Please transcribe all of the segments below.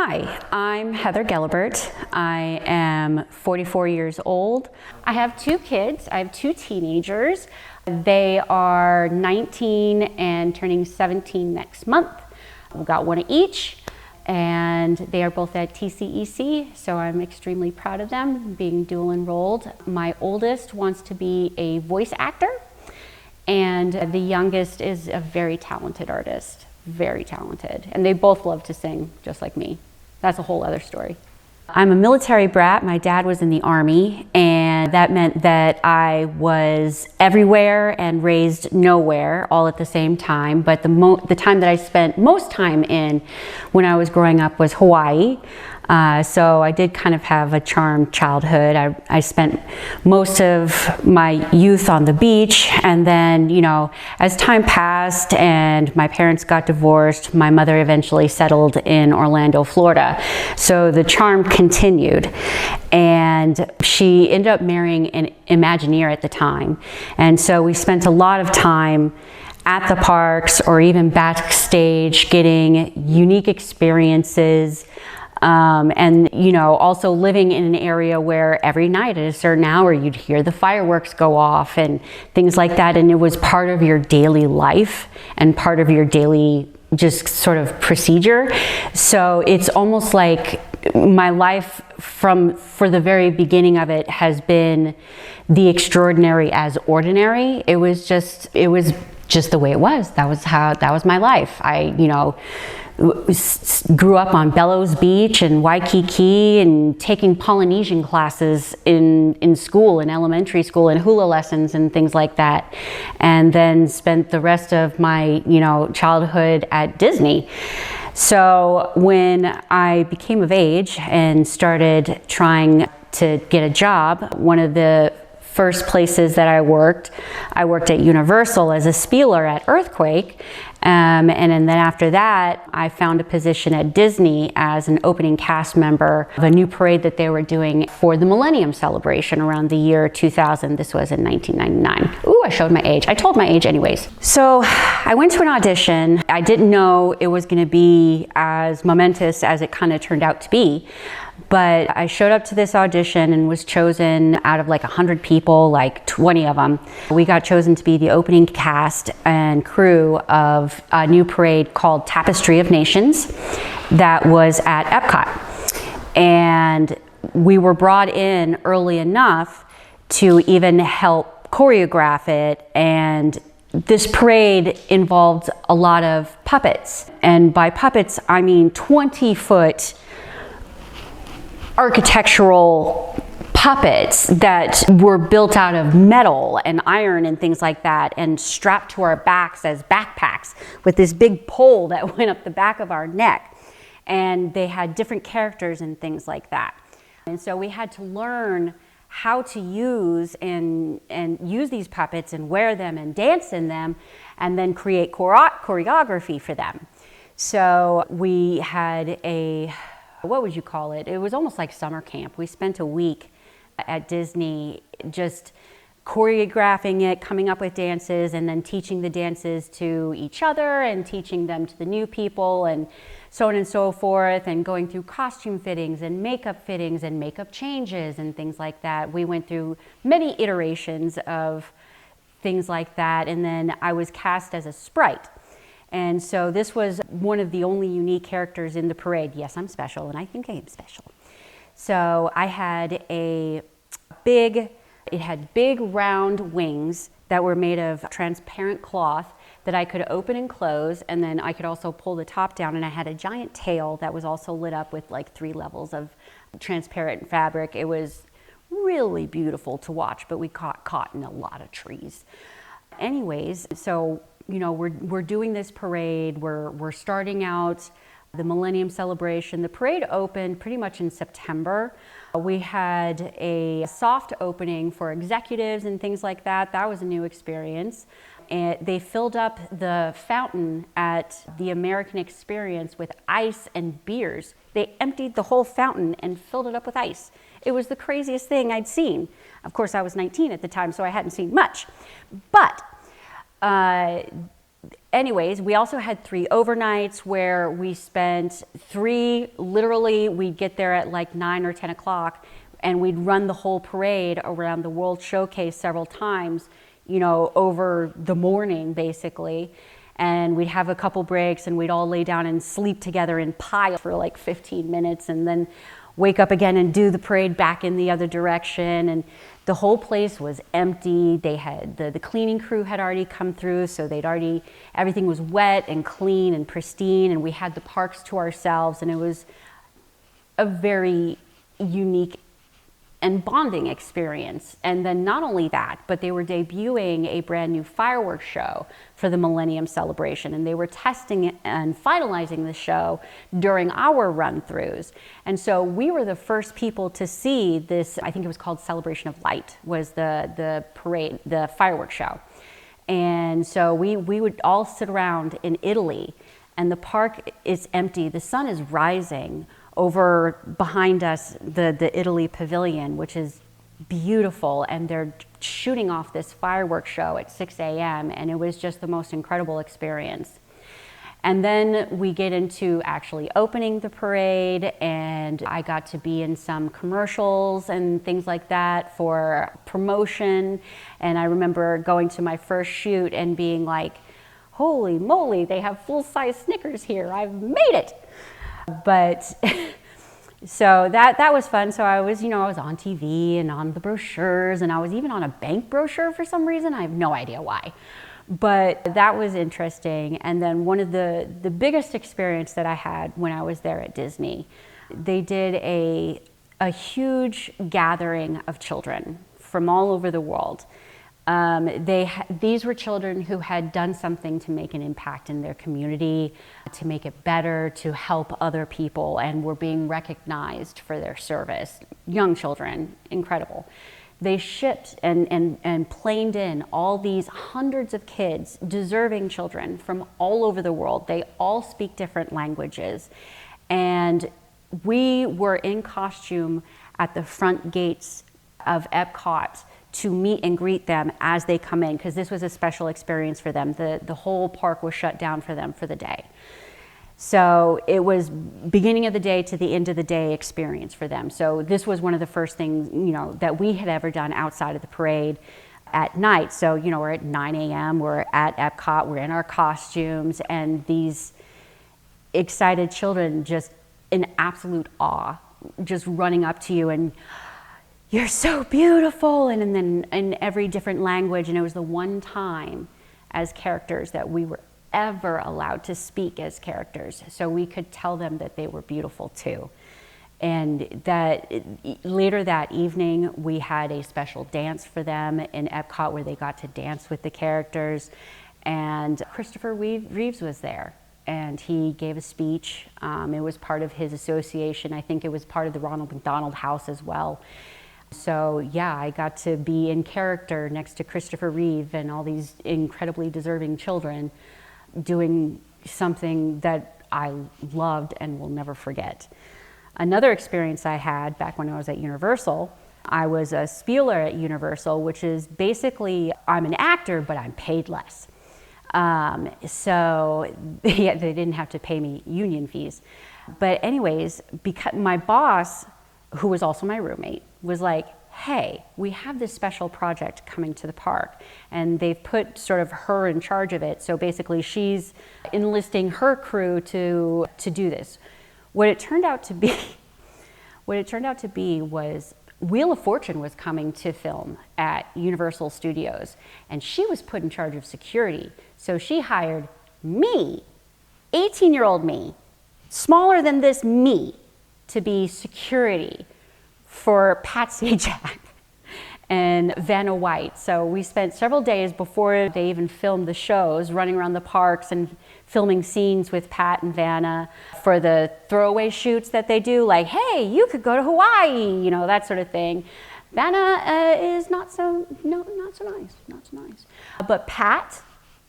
Hi, I'm Heather Gelabert. I am 44 years old. I have two kids. I have two teenagers. They are 19 and turning 17 next month. We've got one each, and they are both at TCEC, so I'm extremely proud of them being dual enrolled. My oldest wants to be a voice actor, and the youngest is a very talented artist. Very talented, and they both love to sing just like me. That's a whole other story. I'm a military brat. My dad was in the Army, and that meant that I was everywhere and raised nowhere all at the same time. But the time that I spent most time in when I was growing up was Hawaii. So I did kind of have a charmed childhood. I spent most of my youth on the beach, and then, you know, as time passed and my parents got divorced, my mother eventually settled in Orlando, Florida. So the charm continued, and she ended up marrying an Imagineer at the time. And so we spent a lot of time at the parks or even backstage getting unique experiences. And, you know, also living in an area where every night at a certain hour you'd hear the fireworks go off and things like that. And it was part of your daily life and part of your daily just sort of procedure. So it's almost like my life for the very beginning of it has been the extraordinary as ordinary. It was just the way it was. That was my life. I, you know, grew up on Bellows Beach and Waikiki and taking Polynesian classes in school, in elementary school, and hula lessons and things like that. And then spent the rest of my, you know, childhood at Disney. So when I became of age and started trying to get a job, one of the first places that I worked at Universal as a spieler at Earthquake. And then after that, I found a position at Disney as an opening cast member of a new parade that they were doing for the Millennium Celebration around the year 2000. This was in 1999. Ooh, I showed my age. I told my age anyways. So I went to an audition. I didn't know it was going to be as momentous as it kind of turned out to be. But I showed up to this audition and was chosen out of like 100 people, like 20 of them. We got chosen to be the opening cast and crew of a new parade called Tapestry of Nations that was at Epcot. And we were brought in early enough to even help choreograph it. And this parade involved a lot of puppets. And by puppets, I mean 20-foot architectural puppets that were built out of metal and iron and things like that, and strapped to our backs as backpacks with this big pole that went up the back of our neck. And they had different characters and things like that. And so we had to learn how to use and use these puppets and wear them and dance in them, and then create choreography for them. So we had what would you call it? It was almost like summer camp. We spent a week at Disney just choreographing it, coming up with dances, and then teaching the dances to each other and teaching them to the new people and so on and so forth, and going through costume fittings and makeup changes and things like that. We went through many iterations of things like that, and then I was cast as a sprite. And so this was one of the only unique characters in the parade. Yes, I'm special, and I think I am special. So I had big round wings that were made of transparent cloth that I could open and close, and then I could also pull the top down, and I had a giant tail that was also lit up with like 3 levels of transparent fabric. It was really beautiful to watch, but we got caught in a lot of trees. Anyways, so you know, we're doing this parade, we're starting out the Millennium Celebration. The parade opened pretty much in September. We had a soft opening for executives and things like that. That was a new experience. And they filled up the fountain at the American Experience with ice and beers. They emptied the whole fountain and filled it up with ice. It was the craziest thing I'd seen. Of course, I was 19 at the time, so I hadn't seen much. But anyways, we also had 3 overnights where we spent 3, literally we'd get there at like 9 or 10 o'clock and we'd run the whole parade around the World Showcase several times, you know, over the morning basically. And we'd have a couple breaks and we'd all lay down and sleep together in piles for like 15 minutes and then wake up again and do the parade back in the other direction. And the whole place was empty. They had, the cleaning crew had already come through, so everything was wet and clean and pristine, and we had the parks to ourselves, and it was a very unique and bonding experience. And then not only that, but they were debuting a brand new fireworks show for the Millennium Celebration, and they were testing it and finalizing the show during our run-throughs. And so we were the first people to see this, I think it was called Celebration of Light, was the parade, the fireworks show. And so we would all sit around in Italy, and the park is empty, the sun is rising over behind us, the Italy Pavilion, which is beautiful, and they're shooting off this fireworks show at 6 a.m. and it was just the most incredible experience. And then we get into actually opening the parade, and I got to be in some commercials and things like that for promotion. And I remember going to my first shoot and being like, holy moly, they have full-size Snickers here, I've made it. But so that was fun. So I was, I was on TV and on the brochures, and I was even on a bank brochure for some reason. I have no idea why, but that was interesting. And then one of the biggest experience that I had when I was there at Disney, they did a huge gathering of children from all over the world. These were children who had done something to make an impact in their community, to make it better, to help other people, and were being recognized for their service. Young children, incredible. They shipped and planed in all these hundreds of kids, deserving children from all over the world. They all speak different languages. And we were in costume at the front gates of Epcot to meet and greet them as they come in, because this was a special experience for them. The whole park was shut down for them for the day. So it was beginning of the day to the end of the day experience for them. So this was one of the first things, that we had ever done outside of the parade at night. So, we're at 9 a.m., we're at Epcot, we're in our costumes, and these excited children just in absolute awe, just running up to you and, you're so beautiful, and then in every different language. And it was the one time as characters that we were ever allowed to speak as characters, so we could tell them that they were beautiful too. And that later that evening we had a special dance for them in Epcot where they got to dance with the characters, and Christopher Reeves was there. And he gave a speech. It was part of his association. I think it was part of the Ronald McDonald House as well. So yeah, I got to be in character next to Christopher Reeve and all these incredibly deserving children doing something that I loved and will never forget. Another experience I had back when I was at Universal, I was a spieler at Universal, which is basically, I'm an actor, but I'm paid less. So yeah, they didn't have to pay me union fees. But anyways, because my boss, who was also my roommate, was like, hey, we have this special project coming to the park, and they've put sort of her in charge of it. So basically she's enlisting her crew to do this. What it turned out to be was Wheel of Fortune was coming to film at Universal Studios, and she was put in charge of security. So she hired me, 18-year-old me, smaller than this me, to be security for Pat Sajak and Vanna White. So we spent several days before they even filmed the shows running around the parks and filming scenes with Pat and Vanna for the throwaway shoots that they do, like, hey, you could go to Hawaii, that sort of thing. Vanna is not so nice. But Pat,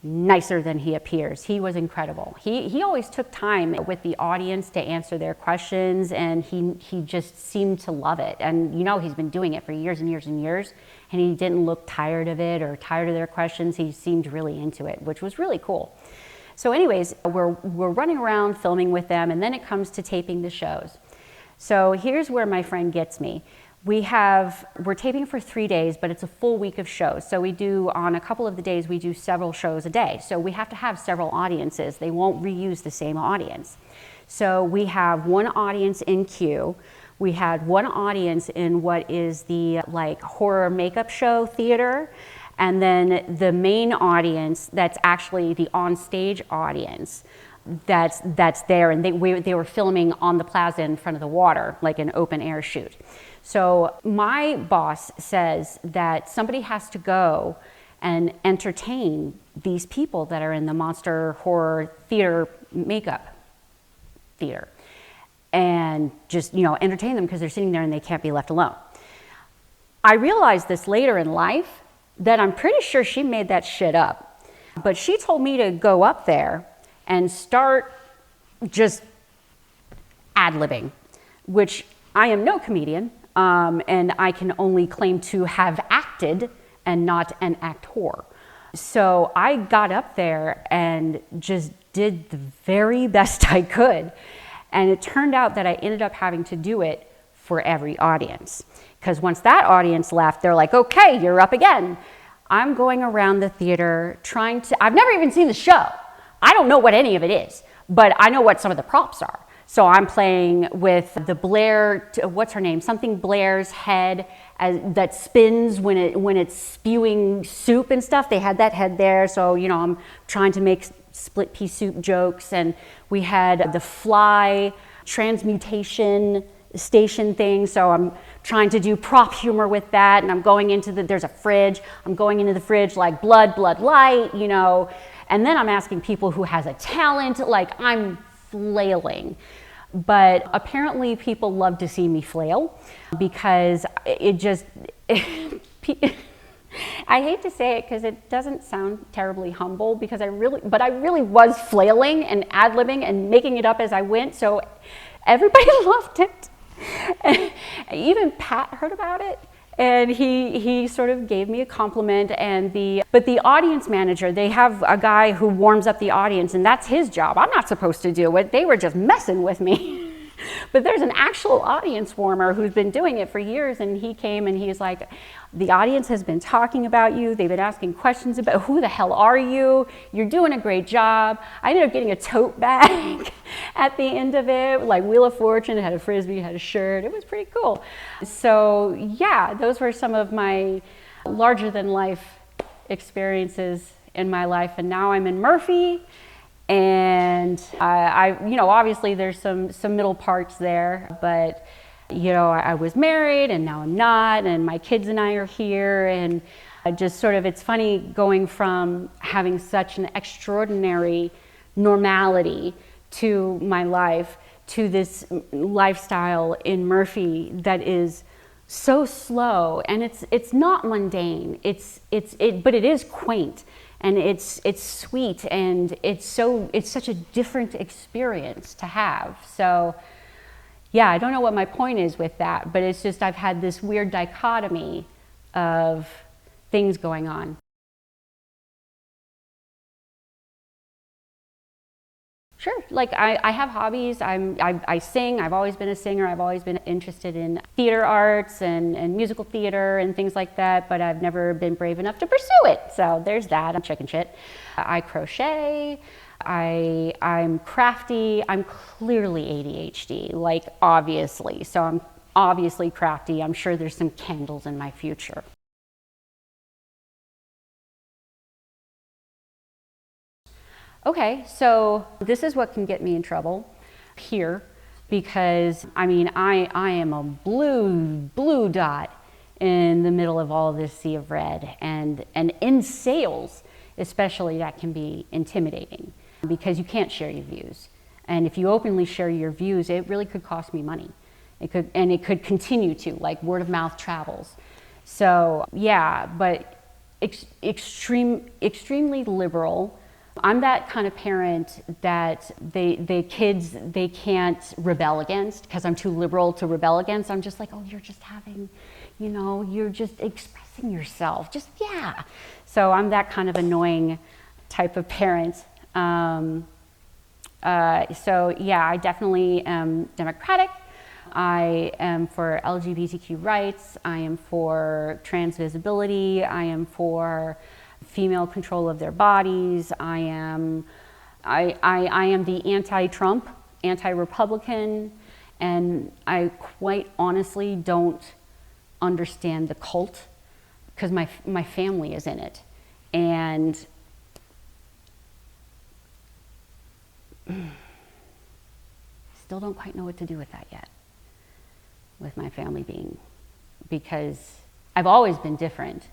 nicer than he appears. He was incredible. He always took time with the audience to answer their questions, and he just seemed to love it. And he's been doing it for years and years and years, and he didn't look tired of it or tired of their questions. He seemed really into it, which was really cool. So anyways, we're running around filming with them, and then it comes to taping the shows. So here's where my friend gets me. We're taping for 3 days, but it's a full week of shows. So we do, on a couple of the days, we do several shows a day. So we have to have several audiences. They won't reuse the same audience. So we have one audience in Q. We had one audience in what is the like horror makeup show theater. And then the main audience, that's actually the on-stage audience that's there. And they were filming on the plaza in front of the water, like an open air shoot. So my boss says that somebody has to go and entertain these people that are in the monster horror theater makeup theater, and just, you know, entertain them because they're sitting there and they can't be left alone. I realized this later in life, that I'm pretty sure she made that shit up. But she told me to go up there and start just ad-libbing, which I am no comedian, and I can only claim to have acted and not an actor. So I got up there and just did the very best I could. And it turned out that I ended up having to do it for every audience. Because once that audience left, they're like, okay, you're up again. I'm going around the theater trying to, I've never even seen the show. I don't know what any of it is, but I know what some of the props are. So I'm playing with the Blair, what's her name? Something Blair's head that spins when it's spewing soup and stuff. They had that head there. So, you know, I'm trying to make split pea soup jokes. And we had the fly transmutation station thing. So I'm trying to do prop humor with that. And I'm going into there's a fridge. I'm going into the fridge like blood, light, you know. And then I'm asking people who has a talent, like I'm flailing. But apparently people love to see me flail because it just, I hate to say it because it doesn't sound terribly humble because I really was flailing and ad-libbing and making it up as I went. So everybody loved it. And even Pat heard about it. And he sort of gave me a compliment, but the audience manager, they have a guy who warms up the audience, and that's his job. I'm not supposed to do it. They were just messing with me. But there's an actual audience warmer who's been doing it for years, and he came and he's like, the audience has been talking about you. They've been asking questions about who the hell are you? You're doing a great job. I ended up getting a tote bag at the end of it, like Wheel of Fortune. It had a Frisbee, it had a shirt. It was pretty cool. So yeah, those were some of my larger than life experiences in my life. And now I'm in Murphy. And I you know, obviously there's some middle parts there, but you know, I was married and now I'm not, and my kids and I are here, and I just sort of, it's funny going from having such an extraordinary normality to my life to this lifestyle in Murphy that is so slow, and it's not mundane. But it is quaint. And it's sweet, and it's such a different experience to have. So yeah, I don't know what my point is with that, but it's just I've had this weird dichotomy of things going on. Sure, like I have hobbies. I sing. I've always been a singer. I've always been interested in theater arts and musical theater and things like that, but I've never been brave enough to pursue it. So there's that. I'm chicken shit. I crochet. I'm crafty. I'm clearly ADHD, like obviously. So I'm obviously crafty. I'm sure there's some candles in my future. Okay, so this is what can get me in trouble here, because I mean, I am a blue dot in the middle of all this sea of red, and in sales especially, that can be intimidating because you can't share your views. And if you openly share your views, it really could cost me money. It could continue to, like word of mouth travels. So yeah, but extremely liberal I'm that kind of parent that the kids, they can't rebel against because I'm too liberal to rebel against. I'm just like, oh, you're just having, you know, you're just expressing yourself. Just, yeah. So I'm that kind of annoying type of parent. So yeah, I definitely am democratic. I am for LGBTQ rights. I am for trans visibility. I am for female control of their bodies. I am the anti-Trump, anti-Republican, and I quite honestly don't understand the cult because my family is in it, and still don't quite know what to do with that yet, with my family being, because I've always been different.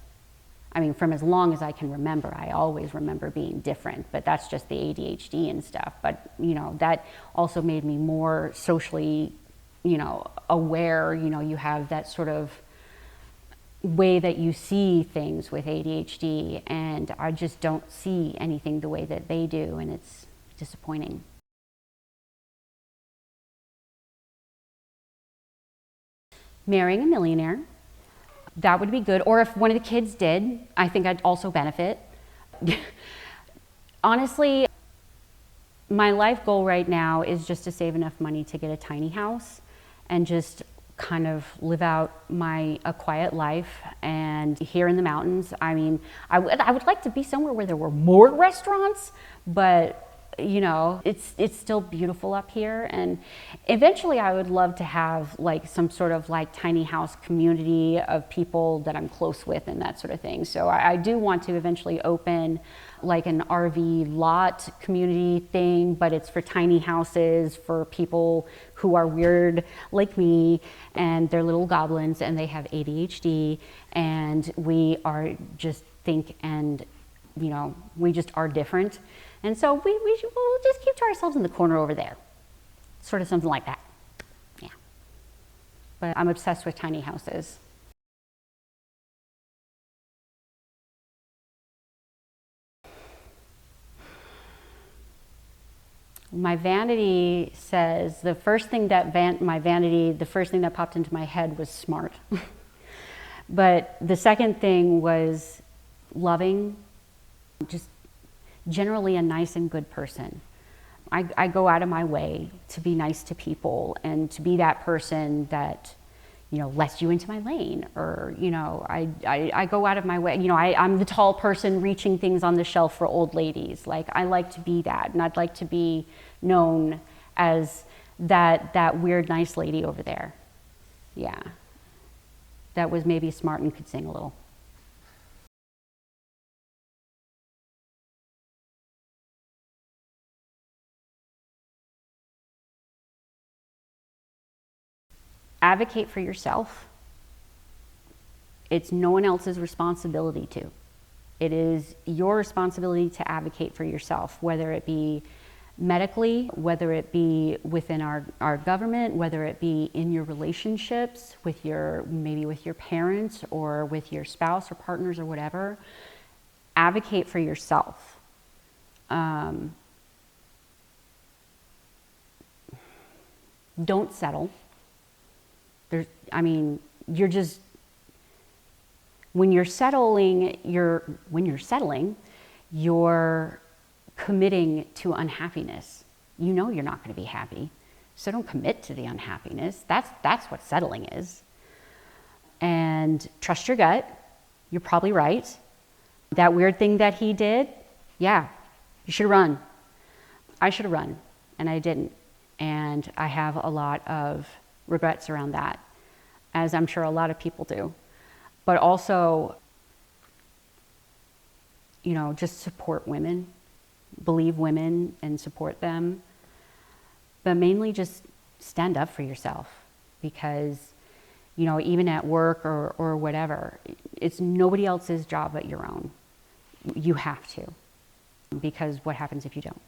I mean, from as long as I can remember, I always remember being different, but that's just the ADHD and stuff. But, you know, that also made me more socially, you know, aware. You know, you have that sort of way that you see things with ADHD, and I just don't see anything the way that they do, and it's disappointing. Marrying a millionaire. That would be good. Or if one of the kids did, I think I'd also benefit. Honestly, my life goal right now is just to save enough money to get a tiny house and just kind of live out a quiet life. And here in the mountains, I mean, I would like to be somewhere where there were more restaurants, but you know, it's still beautiful up here. And eventually I would love to have like some sort of like tiny house community of people that I'm close with and that sort of thing. So I do want to eventually open like an RV lot community thing, but it's for tiny houses for people who are weird like me, and they're little goblins and they have ADHD, and we are just and you know, we just are different. And so we'll just keep to ourselves in the corner over there. Sort of something like that. Yeah. But I'm obsessed with tiny houses. My vanity says, the first thing that popped into my head was smart. But the second thing was loving, just generally a nice and good person. I go out of my way to be nice to people and to be that person that, you know, lets you into my lane, or, you know, I go out of my way. You know, I'm the tall person reaching things on the shelf for old ladies. Like, I like to be that, and I'd like to be known as that weird nice lady over there. Yeah. That was maybe smart and could sing a little. Advocate for yourself. It's no one else's responsibility to. It is your responsibility to advocate for yourself, whether it be medically, whether it be within our government, whether it be in your relationships with maybe with your parents or with your spouse or partners or whatever. Advocate for yourself. Don't settle. When you're settling, you're committing to unhappiness. You know you're not going to be happy, so don't commit to the unhappiness. That's what settling is. And trust your gut. You're probably right. That weird thing that he did, yeah, you should have run. I should have run, and I didn't. And I have a lot of regrets around that, as I'm sure a lot of people do. But also, you know, just support women, believe women and support them. But mainly just stand up for yourself, because, you know, even at work or whatever, it's nobody else's job but your own. You have to, because what happens if you don't?